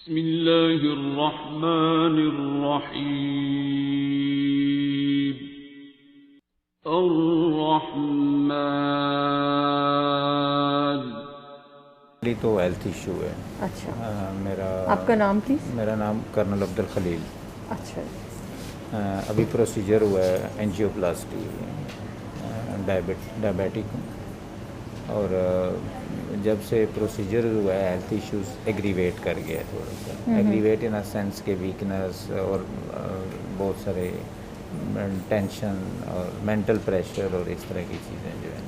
बिस्मिल्लाहिर्रहमानिर्रहीम। अर्रहमान। तो health issue है। अच्छा। मेरा आपका नाम प्लीज़? मेरा नाम कर्नल अब्दुल खलील। अच्छा। अभी प्रोसीजर हुआ है एंजियोप्लास्टी, डायबिटिक हूँ और जब से प्रोसीजर हुआ है हेल्थ इश्यूज एग्रीवेट कर गया है थोड़ा सा। एग्रीवेट इन अ सेंस के वीकनेस और बहुत सारे टेंशन और मेंटल प्रेशर और इस तरह की चीज़ें जो है।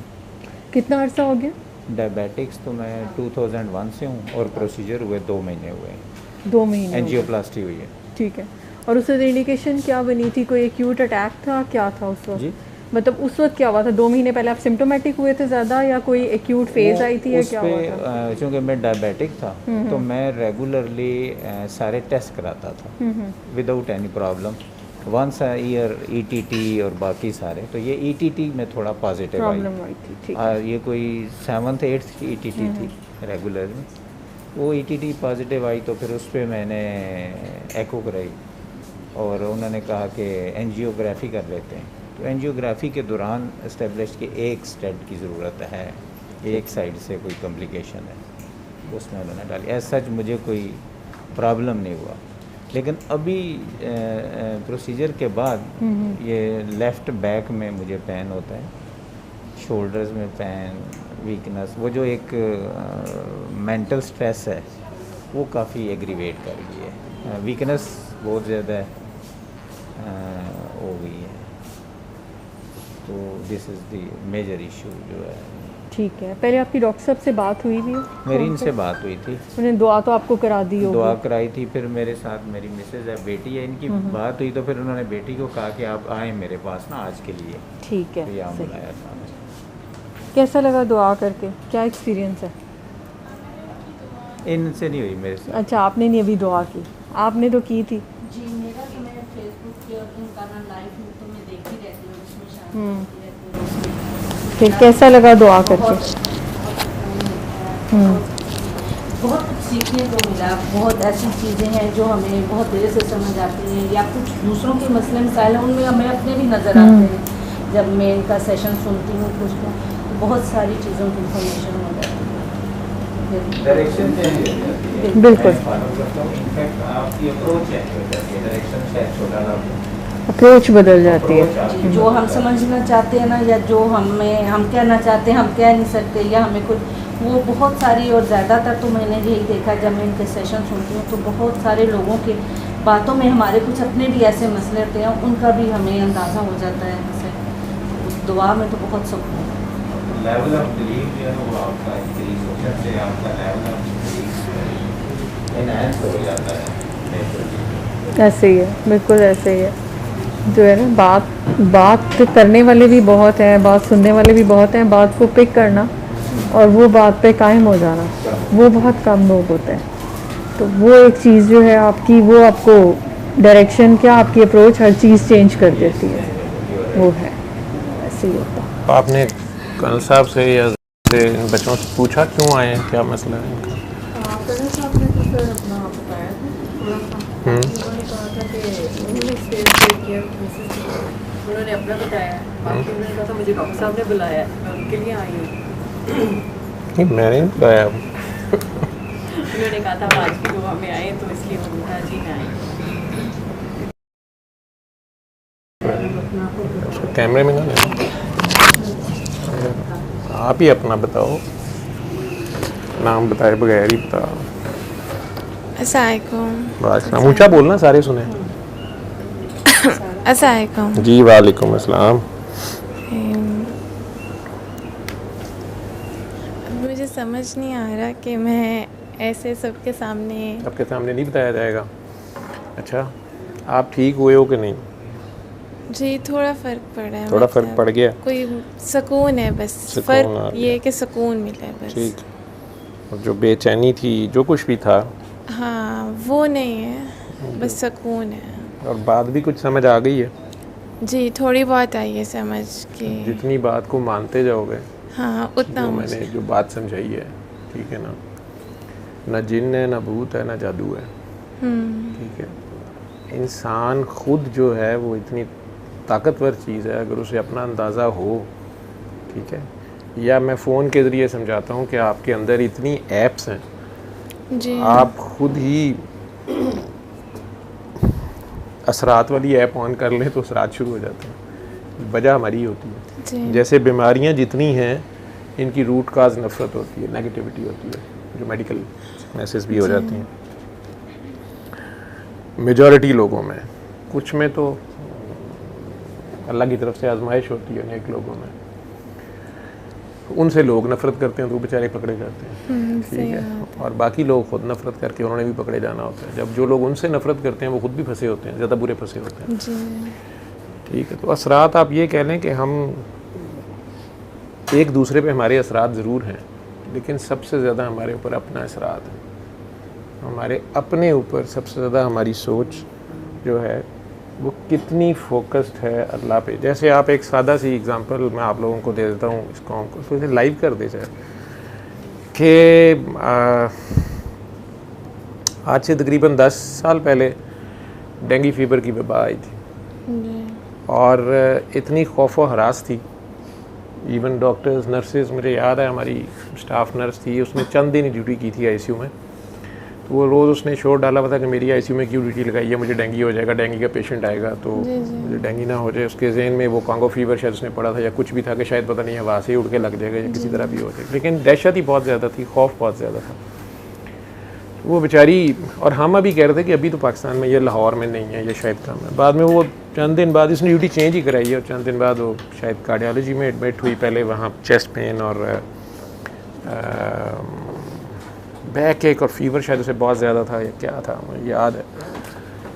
कितना अर्सा हो गया? डायबिटिक्स तो मैं 2001 से हूँ और प्रोसीजर हुए 2 महीने हुए हैं। 2 महीने हो गए। एंजियोप्लास्टी हुई है। ठीक है। और उस वक्त इंडिकेशन क्या बनी थी? कोई एक्यूट अटैक था, क्या था उस वक्त? जी, मतलब उस वक्त क्या हुआ था? 2 महीने पहले आप सिम्टोमेटिक हुए थे ज़्यादा या कोई एक्यूट फेज आई थी या क्या हुआ था? चूँकि मैं डायबिटिक था तो मैं रेगुलरली सारे टेस्ट कराता था without any problem. Once a year ETT और बाकी सारे, तो ये ईटीटी में थोड़ा पॉजिटिव प्रॉब्लम आई थी। ठीक है। ये कोई 7th 8th की ईटीटी थी रेगुलर में। वो ईटीटी पॉजिटिव आई तो फिर उस पर मैंने एको कराई और उन्होंने कहा कि एंजियोग्राफी कर लेते हैं। तो एंजियोग्राफी के दौरान इस्टेब्लिश कि एक स्टेंट की ज़रूरत है, एक साइड से कोई कॉम्प्लिकेशन है, उसमें उन्होंने डाली। एज सच मुझे कोई प्रॉब्लम नहीं हुआ, लेकिन अभी प्रोसीजर के बाद ये लेफ़्ट बैक में मुझे पेन होता है, शोल्डर्स में पेन, वीकनेस, वो जो एक मेंटल स्ट्रेस है वो काफ़ी एग्रीवेट कर गई है। वीकनेस बहुत ज़्यादा हो गई है। तो this is the major issue जो है। ठीक है। पहले आपकी डॉक्टर साहब से बात हुई थी? मेरी इनसे बात हुई थी, उन्होंने दुआ तो आपको करा दी होगी? दुआ कराई थी। फिर मेरे साथ मेरी मिसेज है, बेटी है, इनकी बात हुई तो फिर उन्होंने बेटी को कहा कि आप आएँ मेरे पास ना आज के लिए। ठीक है। तो यहाँ सही। बुलाया था। कैसा लगा दुआ करके? क्या एक्सपीरियंस है? इनसे नहीं हुई मेरे साथ। अच्छा, आपने नहीं अभी दुआ की? आपने तो की थी। जी, मेरा तो मैं फेसबुक पे और इनका ना लाइव तो मैं देखती रहती हूँ, उसमें शामिल होती रहती हूँ। फिर कैसा लगा दुआ करके? बहुत कुछ सीखने को मिला। बहुत ऐसी चीज़ें हैं जो हमें बहुत देर से समझ आती हैं, या कुछ दूसरों के मसले मसाइल हैं उनमें हमें अपने भी नज़र आते हैं। जब मैं इनका सेशन सुनती हूँ कुछ तो बहुत सारी चीज़ों की इंफॉर्मेशन हो जाती है। डायरेक्शन चेंज हो जाती है। बिल्कुल। इनफैक्ट आपकी अप्रोच चेंज हो जाती है, डायरेक्शन शायद छोटा ना हो, अप्रोच बदल जाती है। जो हम समझना चाहते हैं ना, या जो हम कहना चाहते हैं हम कह नहीं सकते, या हमें कुछ वो बहुत सारी, और ज़्यादातर तो मैंने यही देखा जब मैं इनके सेशन सुनती हूँ तो बहुत सारे लोगों के बातों में हमारे कुछ अपने भी ऐसे मसले होते हैं, उनका भी हमें अंदाज़ा हो जाता है इससे। उस दुआ में तो बहुत सुकून है। लेवल ऑफ बिलीफ जो है वो आपका इंक्रीज हो जाता है, आपका लेवल ऑफ बिलीफ एनहांस हो जाता है। ऐसे ही है, बिल्कुल ऐसे ही है। जो है ना, बात करने वाले भी बहुत हैं, बात सुनने वाले भी बहुत हैं, बात को पिक करना और वो बात पे कायम हो जाना वो बहुत कम लोग होते हैं। तो वो एक चीज़ जो है आपकी, वो आपको डायरेक्शन क्या, आपकी अप्रोच हर चीज़ चेंज कर देती है। वो है, ऐसे ही होता है। आपने कर्नल साहब से या इन बच्चों से पूछा क्यों आए हैं, क्या मसला है इनका? कर्नल साहब ने तो सर अपना बताया था थोड़ा सा। उन्होंने कहा था कि उन्होंने एक्सपीरियंस किया, उन्होंने अपना बताया, बाकी उन्होंने कहा था मुझे डॉक्टर साहब ने बुलाया, मैं उनके लिए आई हूँ। नहीं, मैंने नहीं बताया। उन्होंने कहा था आज की दुआ में आए तो इसलिए उनका जी मैं आई। कैमरे में ना लेना, आप ही अपना बताओ, नाम बताए बगैर ही बताओ। अस्सलामुअलैकुम। ऊंचा बोलना, सारे सुने। अस्सलामुअलैकुम। जी वालेकुम अस्सलाम। मुझे समझ नहीं आ रहा कि मैं ऐसे सबके सामने नहीं बताया जाएगा। अच्छा, आप ठीक हुए हो कि नहीं? जी थोड़ा फ़र्क पड़ा है। थोड़ा फ़र्क पड़ गया? कोई सुकून है बस, फ़र्क ये है कि सुकून मिला है बस। ठीक। और जो बेचैनी थी, जो कुछ भी था, हाँ वो नहीं है, बस सुकून है। और बात भी कुछ समझ आ गई है? जी थोड़ी बहुत आई है समझ के। जितनी बात को मानते जाओगे, हाँ उतना मैंने जो बात समझाई है, ठीक है ना, ना जिन है, ना भूत है, ना जादू है, ठीक है, इंसान खुद जो है वो इतनी ताकतवर चीज़ है, अगर उसे अपना अंदाज़ा हो, ठीक है, या मैं फ़ोन के ज़रिए समझाता हूँ कि आपके अंदर इतनी ऐप्स हैं, जी आप खुद ही असरात वाली ऐप ऑन कर लें तो असरात शुरू हो जाते हैं। वजह हमारी होती है। जी जैसे बीमारियां जितनी हैं इनकी रूट काज नफ़रत होती है, नेगेटिविटी होती है, जो मेडिकल मैसेज भी हो जाती हैं मेजॉरिटी लोगों में। कुछ में तो अल्लाह की तरफ से आजमाइश होती है, नेक लोगों में उनसे लोग नफ़रत करते हैं तो बेचारे पकड़े जाते हैं, ठीक है, और बाकी लोग खुद नफ़रत करके उन्होंने भी पकड़े जाना होता है। जब जो लोग उनसे नफ़रत करते हैं वो खुद भी फंसे होते हैं, ज़्यादा बुरे फंसे होते हैं, जी ठीक है। तो असरात आप ये कह लें कि हम एक दूसरे पे हमारे असरात ज़रूर हैं, लेकिन सबसे ज़्यादा हमारे ऊपर अपना असरात है। हमारे अपने ऊपर सबसे ज़्यादा हमारी सोच जो है वो कितनी फोकस्ड है अल्लाह पे। जैसे आप एक सादा सी एग्ज़ाम्पल मैं आप लोगों को दे देता हूँ, इस कॉम को तो इसे लाइव कर दे जाए कि आज से तकरीबन 10 साल पहले डेंगू फीवर की वबा आई थी जी और इतनी खौफ व हरास थी। इवन डॉक्टर्स, नर्सेज, मुझे याद है हमारी स्टाफ नर्स थी, उसने चंद दिन ड्यूटी की थी आईसीयू में, तो वो रोज़ उसने शोर डाला हुआ था कि मेरी आईसीयू में क्यों ड्यूटी लगाई है, मुझे डेंगू हो जाएगा, डेंगू का पेशेंट आएगा तो मुझे डेंगू ना हो जाए। उसके जहन में वो कांगो फीवर शायद उसने पढ़ा था या कुछ भी था कि शायद पता नहीं हवा से ही उड़ के लग जाएगा या किसी तरह भी हो जाएगा, लेकिन दहशत ही बहुत ज़्यादा थी, खौफ बहुत ज़्यादा था वो बेचारी। और हम अभी कह रहे थे कि अभी तो पाकिस्तान में, ये लाहौर में नहीं है, ये शायद कम है। बाद में वो चंद दिन बाद उसने ड्यूटी चेंज ही कराई है और चंद दिन बाद वो शायद कार्डियोलॉजी में एडमिट हुई। पहले वहाँ चेस्ट पेन और बैक एक और फीवर शायद उसे बहुत ज़्यादा था या क्या था मुझे याद है।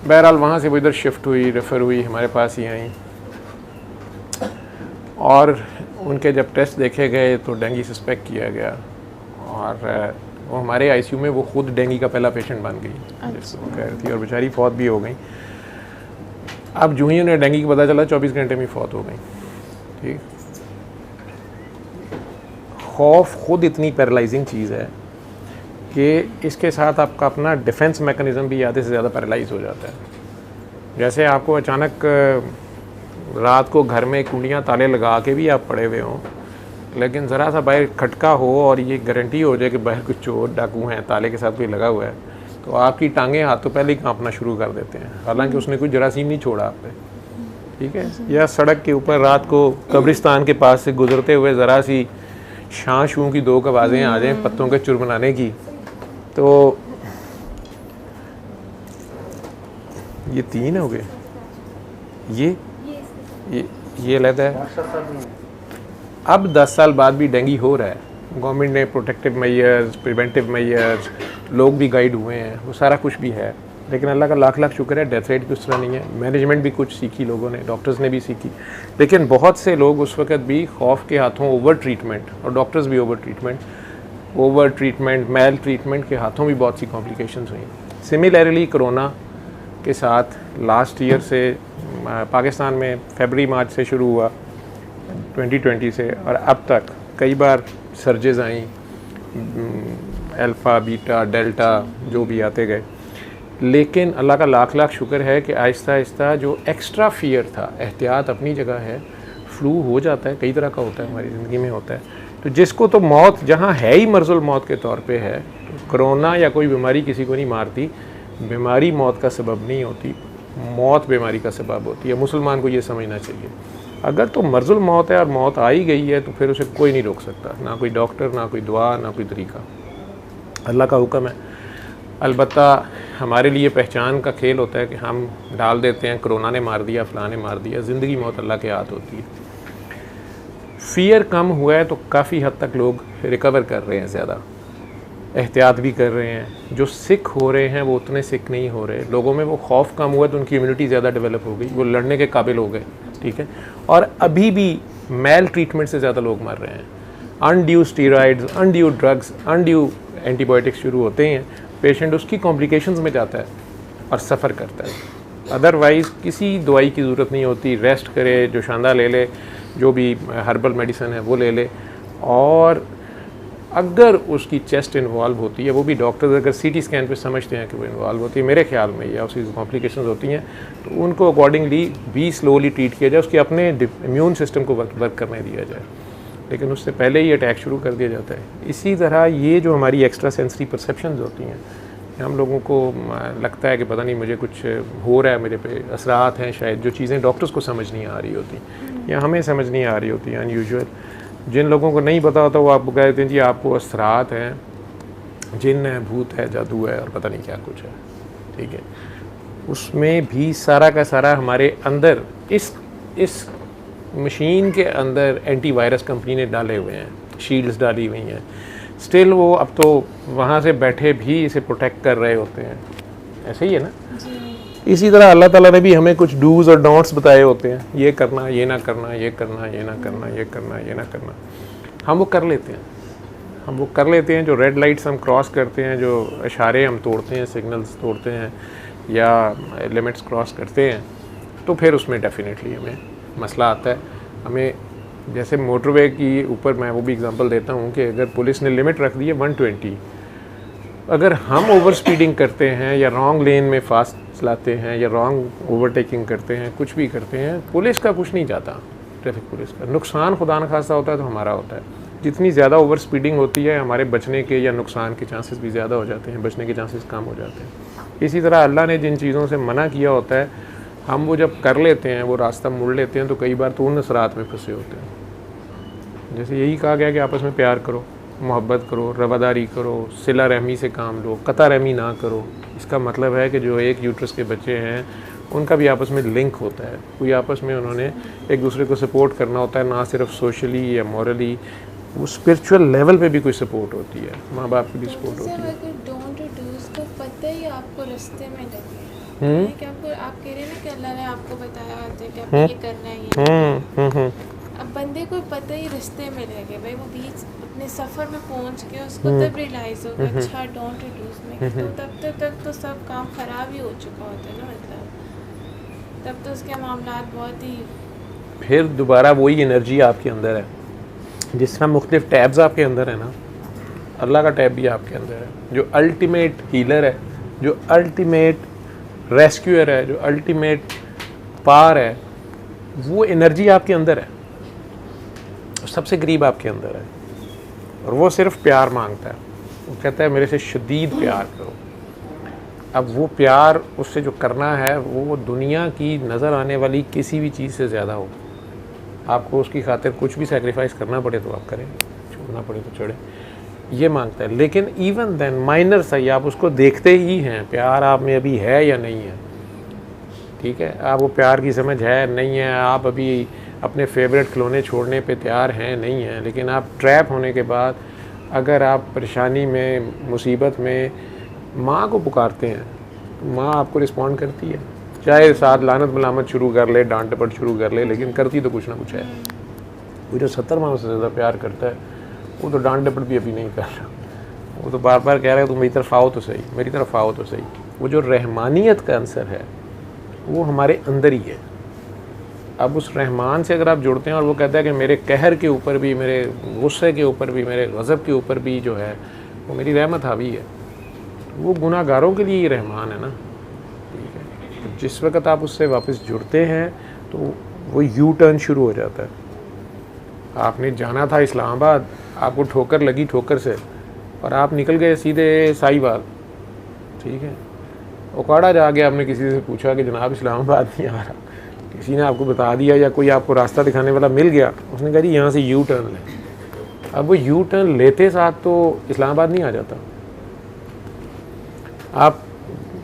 बहरहाल वहाँ से वो इधर शिफ्ट हुई, रेफ़र हुई, हमारे पास ही आई और उनके जब टेस्ट देखे गए तो डेंगू सस्पेक्ट किया गया और वो हमारे आईसीयू में वो खुद डेंगू का पहला पेशेंट बन गई जिसको कह रही थी और बेचारी फौत भी हो गई। अब जो ही उन्हें डेंगू का पता चला 24 घंटे में फौत हो गई, ठीक। खौफ खुद इतनी पैरालाइजिंग चीज़ है कि इसके साथ आपका अपना डिफेंस मैकेनिज़्म भी आधे से ज़्यादा पैरालाइज हो जाता है। जैसे आपको अचानक रात को घर में कुंडियाँ ताले लगा के भी आप पड़े हुए हों, लेकिन ज़रा सा बाहर खटका हो और ये गारंटी हो जाए कि बाहर कुछ चोर डाकू हैं, ताले के साथ कोई लगा हुआ है, तो आपकी टांगें हाथ तो पहले ही कांपना शुरू कर देते हैं, हालांकि उसने कोई जरासीम नहीं छोड़ा आप पे, ठीक है। या सड़क के ऊपर रात को कब्रिस्तान के पास से गुजरते हुए ज़रा सी शां शूं की 2 आवाज़ें आ जाएँ पत्तों के चुरमनाने की, तो ये 3 हो गए, ये अलग है। अब 10 साल बाद भी डेंगू हो रहा है, गवर्नमेंट ने प्रोटेक्टिव मेजर्स, प्रिवेंटिव मेजर्स, लोग भी गाइड हुए हैं, वो सारा कुछ भी है, लेकिन अल्लाह का लाख लाख शुक्र है डेथ रेट भी उस तरह नहीं है। मैनेजमेंट भी कुछ सीखी लोगों ने, डॉक्टर्स ने भी सीखी, लेकिन बहुत से लोग उस वक्त भी खौफ के हाथों ओवर ट्रीटमेंट, और डॉक्टर्स भी ओवर ट्रीटमेंट, मेल ट्रीटमेंट के हाथों भी बहुत सी कॉम्प्लिकेशंस हुई। सिमिलरली कोरोना के साथ लास्ट ईयर से पाकिस्तान में फरवरी मार्च से शुरू हुआ 2020 से, और अब तक कई बार सर्जेस आई, अल्फ़ा, बीटा, डेल्टा जो भी आते गए, लेकिन अल्लाह का लाख लाख शुक्र है कि आहिस्ता आहिस्ता जो एक्स्ट्रा फियर था, एहतियात अपनी जगह है, फ्लू हो जाता है, कई तरह का होता है, हमारी ज़िंदगी में होता है, तो जिसको तो मौत जहाँ है ही मर्ज़ुल मौत के तौर पे है, तो कोरोना या कोई बीमारी किसी को नहीं मारती, बीमारी मौत का सबब नहीं होती, मौत बीमारी का सबब होती है। मुसलमान को ये समझना चाहिए, अगर तो मर्ज़ुल मौत है और मौत आ ही गई है तो फिर उसे कोई नहीं रोक सकता, ना कोई डॉक्टर, ना कोई दुआ, ना कोई तरीका, अल्लाह का हुक्म है। अलबत्ता हमारे लिए पहचान का खेल होता है कि हम डाल देते हैं कोरोना ने मार दिया, फ़लाँ ने मार दिया, ज़िंदगी मौत अल्लाह के हाथ होती है। फ़ियर कम हुआ है तो काफ़ी हद तक लोग रिकवर कर रहे हैं, ज़्यादा एहतियात भी कर रहे हैं। जो सिक हो रहे हैं वो उतने सिक नहीं हो रहे, लोगों में वो खौफ कम हुआ तो उनकी इम्यूनिटी ज़्यादा डेवलप हो गई, वो लड़ने के काबिल हो गए, ठीक है। और अभी भी मेल ट्रीटमेंट से ज़्यादा लोग मर रहे हैं, undue steroids, undue drugs, undue antibiotics शुरू होते हैं, पेशेंट उसकी कॉम्प्लिकेशंस में जाता है और सफ़र करता है। अदरवाइज़ किसी दवाई की ज़रूरत नहीं होती, रेस्ट करे, जो शानदार ले ले, जो भी हर्बल मेडिसिन है वो ले ले, और अगर उसकी चेस्ट इन्वॉल्व होती है, वो भी डॉक्टर्स अगर सीटी स्कैन पे समझते हैं कि वो इन्वॉल्व होती है, मेरे ख्याल में, या उसकी कॉम्प्लिकेशंस होती हैं, तो उनको अकॉर्डिंगली भी स्लोली ट्रीट किया जाए, उसके अपने इम्यून सिस्टम को वर्क करने दिया जाए, लेकिन उससे पहले ही अटैक शुरू कर दिया जाता है। इसी तरह ये जो हमारी एक्स्ट्रा सेंसरी परसेप्शंस होती हैं, हम लोगों को लगता है कि पता नहीं मुझे कुछ हो रहा है, मेरे पे असरात हैं शायद, जो चीज़ें डॉक्टर्स को समझ नहीं आ रही होती या हमें समझ नहीं आ रही होती हैं अनयूजुअल। जिन लोगों को नहीं पता होता वो आपको कहते हैं जी आपको असरात हैं, जिन है, भूत है, जादू है और पता नहीं क्या कुछ है, ठीक है। उसमें भी सारा का सारा हमारे अंदर इस मशीन के अंदर एंटीवायरस कंपनी ने डाले हुए हैं, शील्ड्स डाली हुई हैं, स्टिल वो अब तो वहाँ से बैठे भी इसे प्रोटेक्ट कर रहे होते हैं। ऐसे ही है ना। इसी तरह अल्लाह ताला ने भी हमें कुछ डूज और डोंट्स बताए होते हैं, ये करना, ये ना करना, ये करना, ये ना करना, ये करना, ये ना करना। हम वो कर लेते हैं, जो रेड लाइट्स हम क्रॉस करते हैं, जो इशारे हम तोड़ते हैं, सिग्नल्स तोड़ते हैं या लिमिट्स क्रॉस करते हैं, तो फिर उसमें डेफिनेटली हमें मसला आता है। हमें जैसे मोटरवे की ऊपर, मैं वो भी एग्जांपल देता हूँ कि अगर पुलिस ने लिमिट रख दी है 120, अगर हम ओवर स्पीडिंग करते हैं या रॉन्ग लेन में फास्ट चलाते हैं या रॉन्ग ओवरटेकिंग करते हैं, कुछ भी करते हैं, पुलिस का कुछ नहीं जाता, ट्रैफिक पुलिस का नुकसान खुदा न खासा होता है तो हमारा होता है। जितनी ज़्यादा ओवर स्पीडिंग होती है, हमारे बचने के या नुकसान के चांसेस भी ज़्यादा हो जाते हैं, बचने के चांसेस कम हो जाते हैं। इसी तरह अल्लाह ने जिन चीज़ों से मना किया होता है, हम वो जब कर लेते हैं, वो रास्ता मुड़ लेते हैं, तो कई बार तो उन असरात में फंसे होते हैं। जैसे यही कहा गया कि आपस में प्यार करो, मोहब्बत करो, रवादारी करो, सिला रहमी से काम लो, कता रहमी ना करो। इसका मतलब है कि जो एक यूट्रस के बच्चे हैं उनका भी आपस में लिंक होता है, कोई आपस में उन्होंने एक दूसरे को सपोर्ट करना होता है, ना सिर्फ सोशली या मॉरली, वो स्पिरिचुअल लेवल पे भी कोई सपोर्ट होती है, माँ बाप की भी सपोर्ट होती है। डोंट डू उसको पता ही आपको रास्ते में लगे कि आपको, आप कह रहे हैं ना कि अल्लाह ने आपको बताया होता है कि आपको ये करना है, ये अब बंदे को पता ही रास्ते में लगे, भाई वो बीच अपने सफ़र में पहुंच के उसको तब रियलाइज़ होगा अच्छा डोंट रिड्यूस में, तो तब तक तो सब काम ख़राब ही हो चुका होता है ना, मतलब तब तो उसके मामला बहुत ही, फिर दोबारा वही एनर्जी आपके अंदर है। जिस तरह मुख्तलिफ टैब्स आपके अंदर है ना, अल्लाह का टैब भी आपके अंदर है, जो अल्टीमेट हीलर है, जो अल्टीमेट रेस्क्यूअर है, जो अल्टीमेट पार है, वो एनर्जी आपके अंदर है, सबसे करीब आपके अंदर है, और वो सिर्फ प्यार मांगता है। वो कहता है मेरे से शदीद प्यार करो। अब वो प्यार उससे जो करना है वो दुनिया की नज़र आने वाली किसी भी चीज़ से ज़्यादा हो। आपको उसकी खातिर कुछ भी सेक्रीफाइस करना पड़े तो आप करें, छोड़ना पड़े तो छोड़ें, ये मांगता है। लेकिन इवन देन माइनर सही, आप उसको देखते ही हैं, प्यार आप में अभी है या नहीं है, ठीक है, आप वो प्यार की समझ है नहीं है, आप अभी अपने फेवरेट खिलौने छोड़ने पे तैयार हैं नहीं हैं, लेकिन आप ट्रैप होने के बाद अगर आप परेशानी में, मुसीबत में माँ को पुकारते हैं, तो माँ आपको रिस्पॉन्ड करती है, चाहे साथ लानत मलामत शुरू कर ले, डांट डपट शुरू कर ले, लेकिन करती तो कुछ ना कुछ है। वो जो 70 माँ से ज़्यादा प्यार करता है, वो तो डांट डपट भी अभी नहीं कर रहा, वो तो बार बार कह रहा है तुम मेरी तरफ आओ तो सही, मेरी तरफ आओ तो सही। वो जो रहमानियत का आंसर है वो हमारे अंदर ही है। अब उस रहमान से अगर आप जुड़ते हैं और वो कहता है कि मेरे कहर के ऊपर भी, मेरे गुस्से के ऊपर भी, मेरे गज़ब के ऊपर भी जो है वो मेरी रहमत हावी है, वो गुनाहगारों के लिए ही रहमान है ना, ठीक है। तो जिस वक्त आप उससे वापस जुड़ते हैं तो वो यू टर्न शुरू हो जाता है। आपने जाना था इस्लामाबाद, आपको ठोकर लगी ठोकर से, और आप निकल गए सीधे साहिवाल, ठीक है। उकाड़ा जा गया, आपने किसी से पूछा कि जनाब इस्लामाबाद नहीं आ रहा, किसी ने आपको बता दिया या कोई आपको रास्ता दिखाने वाला मिल गया, उसने कहा जी यहाँ से यू टर्न लें। अब वो यू टर्न लेते साथ तो इस्लामाबाद नहीं आ जाता। आप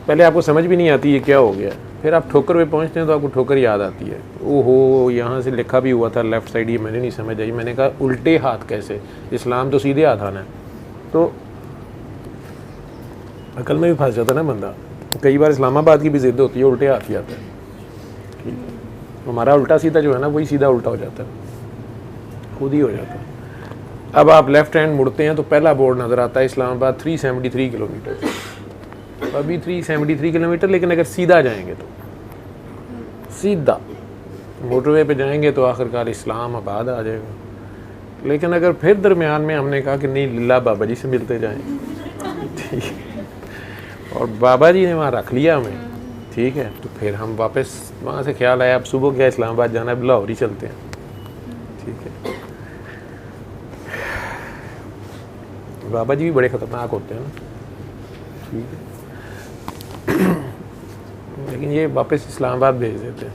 पहले आपको समझ भी नहीं आती ये क्या हो गया, फिर आप ठोकर पे पहुँचते हैं तो आपको ठोकर याद आती है, ओहो यहाँ से लिखा भी हुआ था लेफ़्ट साइड, ये मैंने नहीं समझ आई। मैंने कहा उल्टे हाथ कैसे, इस्लाम तो सीधे हाथ आना है। तो अकल में भी फंस जाता है ना बंदा। कई बार इस्लामाबाद की भी ज़िद होती है, उल्टे हाथ ही आता है, ठीक है। हमारा उल्टा सीधा जो है ना वही सीधा उल्टा हो जाता है, खुद ही हो जाता है। अब आप लेफ़्ट हैंड मुड़ते हैं तो पहला बोर्ड नज़र आता है इस्लामाबाद 373 किलोमीटर, अभी 373 किलोमीटर, लेकिन अगर सीधा जाएंगे तो सीधा मोटरवे पे जाएंगे तो आखिरकार इस्लामाबाद आ जाएगा। लेकिन अगर फिर दरमियान में हमने कहा कि नहीं लिल्ला बाबा जी से मिलते जाएं, ठीक है, और बाबा जी ने वहाँ रख लिया हमें, ठीक है, तो फिर हम वापस वहाँ से ख्याल आया अब सुबह क्या इस्लामाबाद जाना है, लाहौर ही चलते हैं, ठीक है। बाबा जी भी बड़े ख़तरनाक होते हैं ना, ठीक है, लेकिन ये वापस इस्लामाबाद भेज देते हैं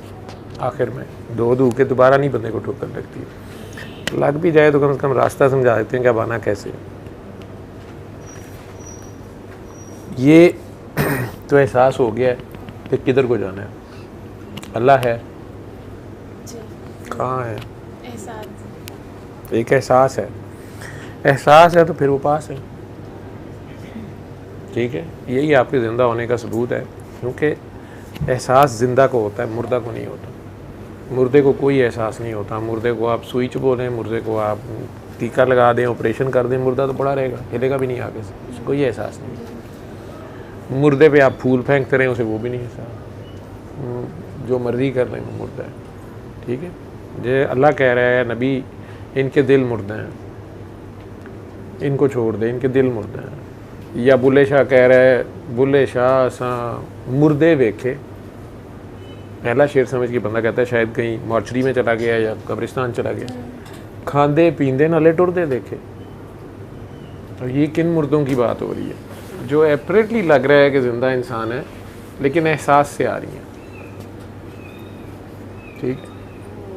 आखिर में, दो के दोबारा नहीं बंदे को ठोकर लगती है, लग भी जाए तो कम से कम रास्ता समझा देते हैं कि अब आना कैसे। ये तो एहसास हो गया है कि किधर को जाना है, अल्लाह है, कहाँ है, एहसास, एक एहसास है तो फिर वो पास है, ठीक है। यही आपके ज़िंदा होने का सबूत है, क्योंकि एहसास ज़िंदा को होता है, मुर्दा को नहीं होता। मुर्दे को कोई एहसास नहीं होता, मुर्दे को आप सुई चबोलें, मुर्दे को आप टीका लगा दें, ऑपरेशन कर दें, मुर्दा तो पड़ा रहेगा, हिलेगा भी नहीं आगे से, उसको कोई एहसास नहीं। मुर्दे पे आप फूल फेंकते रहें, उसे वो भी नहीं एहसास, जो मर्ज़ी कर लें वो मुर्दा है, ठीक है। जो अल्लाह कह रहा है नबी इनके दिल मुर्दे हैं, इनको छोड़ दे, इनके दिल मुर्दे हैं। या बुल्ले शाह कह रहा है बुल्ले शाह सा मुर्दे वेखे, पहला शेर समझ के बंदा कहता है शायद कहीं मॉर्चरी में चला गया या कब्रिस्तान चला गया, खांदे पींदे नाले टुरदे देखे। तो ये किन मुर्दों की बात हो रही है? जो एपरेटली लग रहा है कि ज़िंदा इंसान है, लेकिन एहसास से आ रही हैं, ठीक है,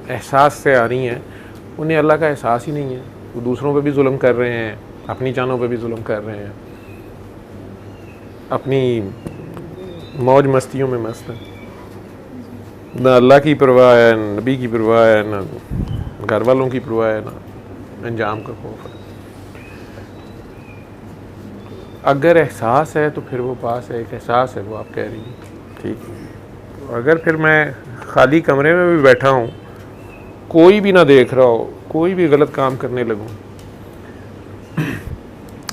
एहसास से आ रही हैं, उन्हें अल्लाह का एहसास ही नहीं है, वो दूसरों पे भी जुल्म कर रहे हैं, अपनी जानों पे भी जुल्म कर रहे हैं, अपनी मौज मस्तियों में मस्त है, ना अल्लाह की परवाह है, ना नबी की परवाह है, ना घर वालों की परवाह है, ना अंजाम का खौफ है। अगर एहसास है तो फिर वो पास है, एक एहसास है, वो आप कह रही हैं, ठीक है। अगर फिर मैं खाली कमरे में भी बैठा हूँ, कोई भी ना देख रहा हो, कोई भी गलत काम करने लगूँ,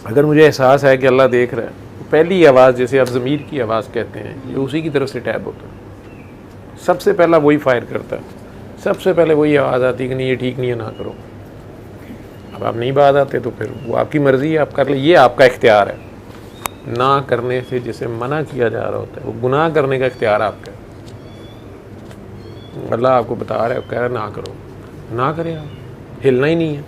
अगर मुझे एहसास है कि अल्लाह देख रहा है, पहली आवाज़ जैसे आप ज़मीर की आवाज़ कहते हैं, ये उसी की तरफ से टैप होता है, सबसे पहला वही फायर करता है, सबसे पहले वही आवाज़ आती है कि नहीं ये ठीक नहीं है, ना करो। अब आप नहीं बात आते तो फिर वो आपकी मर्ज़ी है, आप कर ले, ये आपका इख्तियार है। ना करने से जिसे मना किया जा रहा होता है, वो गुनाह करने का इख्तियार आपका है। अल्लाह आपको बता रहा है, कह रहा है ना करो, ना करें, आप हिलना ही नहीं है,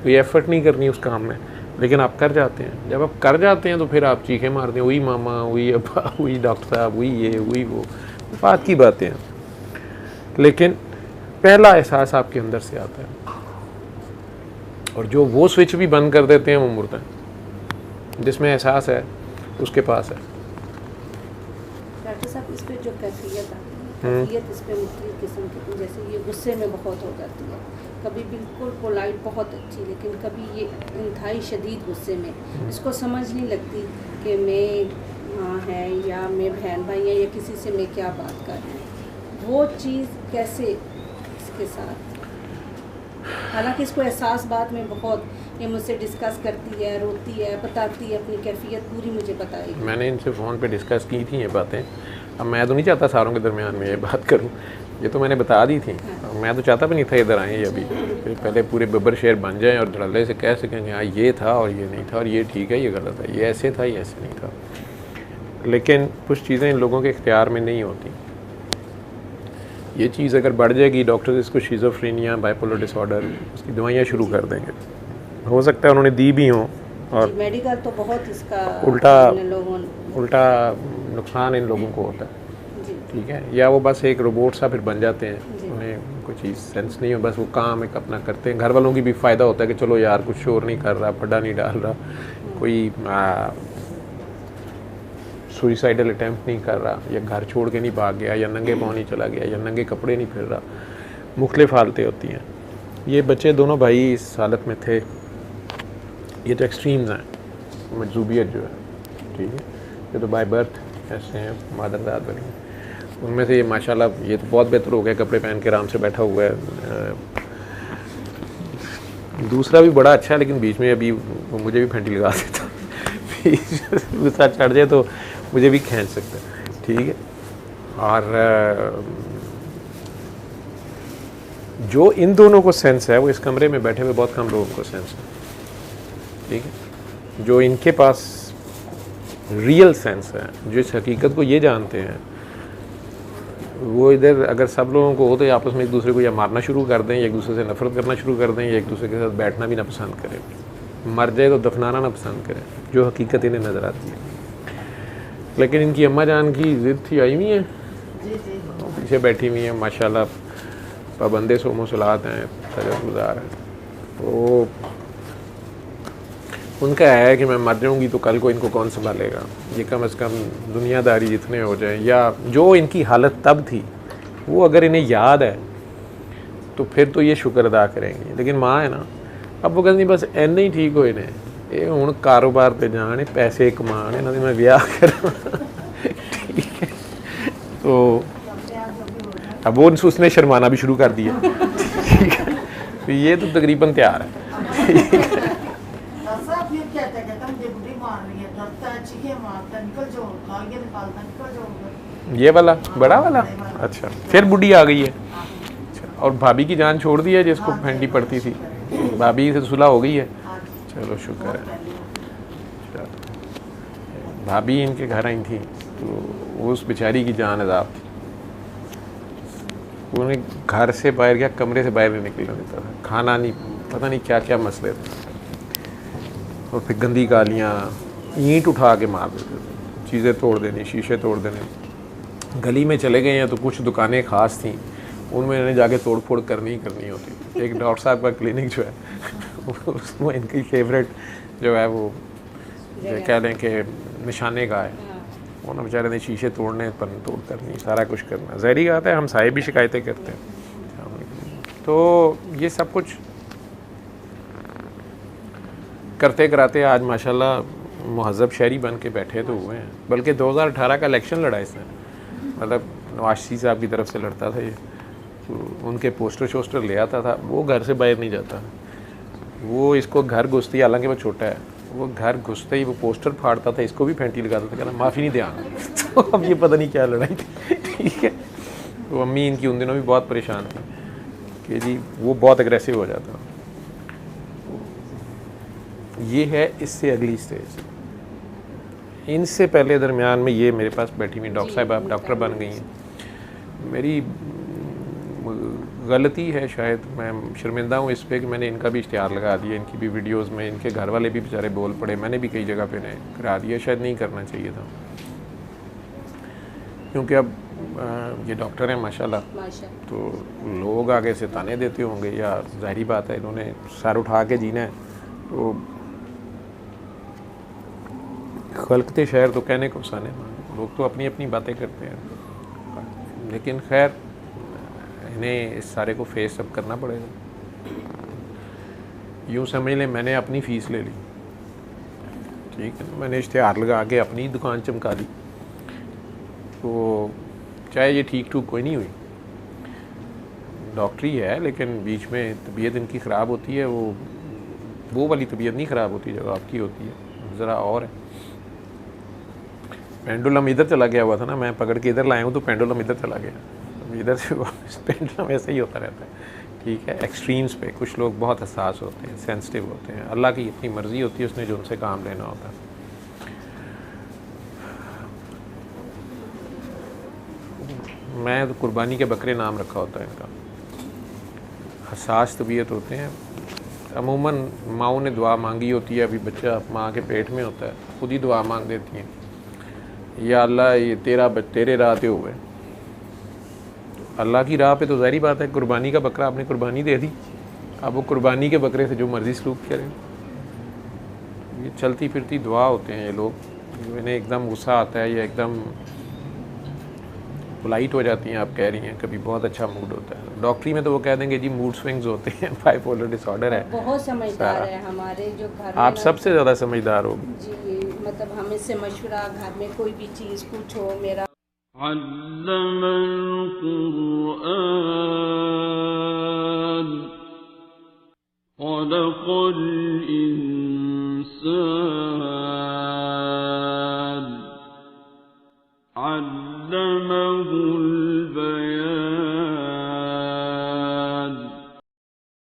कोई एफर्ट नहीं करनी उस काम में, लेकिन आप कर जाते हैं। जब आप कर जाते हैं तो फिर आप चीखें मारते हैं, वही मामा, वही अब्बा, वही डॉक्टर साहब, वही ये, वही वो, बात की बातें हैं। लेकिन पहला एहसास आपके अंदर से आता है, और जो वो स्विच भी बंद कर देते हैं वो मुर्दा है। जिसमें एहसास है उसके पास है। डॉक्टर साहब, इस पर जो कैफियत इस पर मुख्तलिफ किस्म की, जैसे ये गुस्से में बहुत हो जाती है, कभी बिल्कुल पोलाइट बहुत अच्छी, लेकिन कभी ये इंतहाई शदीद गुस्से में, इसको समझ नहीं लगती कि मैं माँ है या मैं बहन भाई है या किसी से मैं क्या बात कर रही हूँ, वो चीज़ कैसे इसके साथ। हालांकि इसको एहसास बात में बहुत, ये मुझसे डिस्कस करती है, रोती है, बताती है, अपनी कैफियत पूरी मुझे बताएगी। मैंने इनसे फ़ोन पे डिस्कस की थी ये बातें। अब मैं तो नहीं चाहता सारों के दरमियान में ये बात करूं, ये तो मैंने बता दी थी। हाँ। मैं तो चाहता भी नहीं था इधर आए अभी, पहले पूरे बब्बर शेर बन जाएं और धड़ल्ले से कह सकें हाँ ये था और ये नहीं था, और ये ठीक है, ये गलत है, ये ऐसे था, ये ऐसे नहीं था। लेकिन कुछ चीज़ें इन लोगों के इख्तियार में नहीं होती। ये चीज़ अगर बढ़ जाएगी, डॉक्टर इसको शिज़ोफ्रेनिया, बाइपोलर डिसऑर्डर, उसकी दवाइयाँ शुरू कर देंगे। हो सकता है उन्होंने दी भी हों, और मेडिकल तो बहुत इसका उल्टा नुकसान इन लोगों को होता है, ठीक है। या वो बस एक रोबोट सा फिर बन जाते हैं, उन्हें कोई चीज़ सेंस नहीं हो, बस वो काम एक अपना करते हैं। घर वालों की भी फ़ायदा होता है कि चलो यार कुछ शोर नहीं कर रहा, फड्डा नहीं डाल रहा, कोई सुइसाइडल अटैम्प्ट नहीं कर रहा, या घर छोड़ के नहीं भाग गया, या नंगे पाँव नहीं चला गया, या नंगे कपड़े नहीं फिर रहा, मुख्तलिफ हालतें होती हैं। ये बच्चे दोनों भाई इस हालत में थे। ये तो एक्सट्रीम्स हैं, मजूबियत जो है, ठीक है, ये तो बाय बर्थ ऐसे हैं, मादरदाद बनी। उनमें से ये माशाल्लाह ये तो बहुत बेहतर हो गया, कपड़े पहन के आराम से बैठा हुआ है। दूसरा भी बड़ा अच्छा है, लेकिन बीच में अभी वो मुझे भी फेंटी लगा देता, गुस्सा चढ़ जाए तो मुझे भी खींच सकता है, ठीक है। और जो इन दोनों को सेंस है वो इस कमरे में बैठे हुए बहुत कम लोगों को सेंस है, ठीक है। जो इनके पास रियल सेंस है, जो इस हकीकत को ये जानते हैं, वो इधर अगर सब लोगों को हो तो आपस में एक दूसरे को या मारना शुरू कर दें, या एक दूसरे से नफरत करना शुरू कर दें, या एक दूसरे के साथ बैठना भी ना पसंद करें, मर जाए तो दफनाना ना पसंद करें, जो हकीकत इन्हें नज़र आती है। लेकिन इनकी अम्मा जान की ज़िद थी, आई हुई हैं पीछे बैठी हुई हैं, माशाल्लाह पाबंदे सोमो सलात हैं, तजर्बुज़ार हैं। तो उनका है कि मैं मर जाऊंगी तो कल को इनको कौन संभालेगा, ये कम से कम दुनियादारी जितने हो जाए, या जो इनकी हालत तब थी वो अगर इन्हें याद है तो फिर तो ये शुक्र अदा करेंगे। लेकिन माँ है ना, अब वो कहती बस ऐन ही ठीक हो इन्हें, ये हुण कारोबार पे जाने, पैसे कमाने, इन्होंने मैं ब्याह करा ठीक है। तो अब वो उसने शर्माना भी शुरू कर दिया ठीक है, तो ये तो तकरीबन तैयार है ये वाला बड़ा वाला। अच्छा, फिर बुढ़ी आ गई है। अच्छा, और भाभी की जान छोड़ दी है जिसको फेंटी पड़ती थी, भाभी से सुलह हो गई है, चलो शुक्र है। भाभी इनके घर आई थी तो उस बेचारी की जान अजाब थी, उन्हें घर से बाहर गया, कमरे से बाहर नहीं निकलने देता था, खाना नहीं, पता नहीं क्या क्या मसले थे। और फिर गंदी गालियाँ, ईंट उठा के मार देते थे, चीज़ें तोड़ देनी, शीशे तोड़ देने। गली में चले गए हैं तो कुछ दुकानें ख़ास थीं, उनमें इन्हें जाके तोड़ फोड़ करनी ही करनी होती। एक डॉक्टर साहब का क्लिनिक जो है उसमें इनकी फेवरेट जो है वो कह लें कि निशाने का है, वो ना बेचारे ने शीशे तोड़ने पर तोड़ करनी, सारा कुछ करना। ज़हरी बात है, हम साहिब भी शिकायतें करते हैं। तो ये सब कुछ करते कराते आज माशाल्लाह मुहज़्ज़ब शहरी बन के बैठे तो हुए हैं। बल्कि 2018 का इलेक्शन लड़ा इसने, मतलब नवाज शरीफ साहब की तरफ से लड़ता था ये, तो उनके पोस्टर शोस्टर ले आता था, वो घर से बाहर नहीं जाता, वो इसको घर घुसते ही, हालांकि वो छोटा है, वो घर घुसते ही वो पोस्टर फाड़ता था, इसको भी फेंटी लगाता था, कहना माफ़ी नहीं दिया तो अब ये पता नहीं क्या लड़ाई थी ठीक है। तो अम्मी इनकी उन दिनों भी बहुत परेशान थी कि जी वो बहुत अग्रेसिव हो जाता। ये है इससे अगली स्टेज। इनसे पहले दरमियान में ये मेरे पास बैठी हुई डॉक्टर साहब, आप डॉक्टर बन गई हैं। मेरी गलती है शायद, मैं शर्मिंदा हूँ इस पर कि मैंने इनका भी इश्तिहार लगा दिया, इनकी भी वीडियोस में, इनके घर वाले भी बेचारे बोल पड़े, मैंने भी कई जगह पे ने करा दिया, शायद नहीं करना चाहिए था। क्योंकि अब ये डॉक्टर हैं माशाल्लाह, तो लोग आगे से ताने देते होंगे, या ज़ाहिरी बात है इन्होंने सर उठा के जीना है, तो खलकते शहर तो कहने को फसाने, लोग तो अपनी अपनी बातें करते हैं। लेकिन खैर इन्हें इस सारे को फेस अब करना पड़ेगा। यूँ समझ लें मैंने अपनी फ़ीस ले ली, ठीक है, मैंने इश्तिहार लगा के अपनी दुकान चमका दी, तो चाहे ये ठीक ठूक कोई नहीं हुई, डॉक्टरी है, लेकिन बीच में तबीयत इनकी ख़राब होती है, वो वाली तबीयत नहीं ख़राब होती जो आपकी होती है, ज़रा और है। पेंडुलम इधर चला गया हुआ था ना, मैं पकड़ के इधर लाया हूँ तो पेंडुलम इधर चला गया, इधर से पेंडुलम ऐसे ही होता रहता है, ठीक है। एक्सट्रीम्स पे कुछ लोग बहुत हसास होते हैं, सेंसिटिव होते हैं, अल्लाह की अपनी मर्ज़ी होती है, उसने जो उनसे काम लेना होता है। मैं तो कुर्बानी के बकरे नाम रखा होता है इनका। हसास तबीयत होते हैं, अमूमन माओं ने दुआ मांगी होती है, अभी बच्चा माँ के पेट में होता है, खुद ही दुआ मांग देती हैं, या अल्लाह ये तेरे राह पे हुए। अल्लाह की राह पे तो ज़ाहिरी बात है, कुर्बानी का बकरा आपने कुर्बानी दे दी, अब वो कुर्बानी के बकरे से जो मर्ज़ी सलूक करें। ये चलती फिरती दुआ होते हैं ये लोग, इन्हें एकदम गुस्सा आता है या एकदम पोलाइट हो जाती हैं, आप कह रही हैं, कभी बहुत अच्छा मूड होता है। डॉक्टरी में तो वो कह देंगे जी मूड स्विंग्स होते हैं, बाइपोलर डिसऑर्डर है। बहुत समझदार है हमारे जो घर आप सबसे ज़्यादा समझदार हो जी, मतलब हमें से मशवरा, घर में कोई भी चीज़ पूछो, मेरा खलक़ल इंसान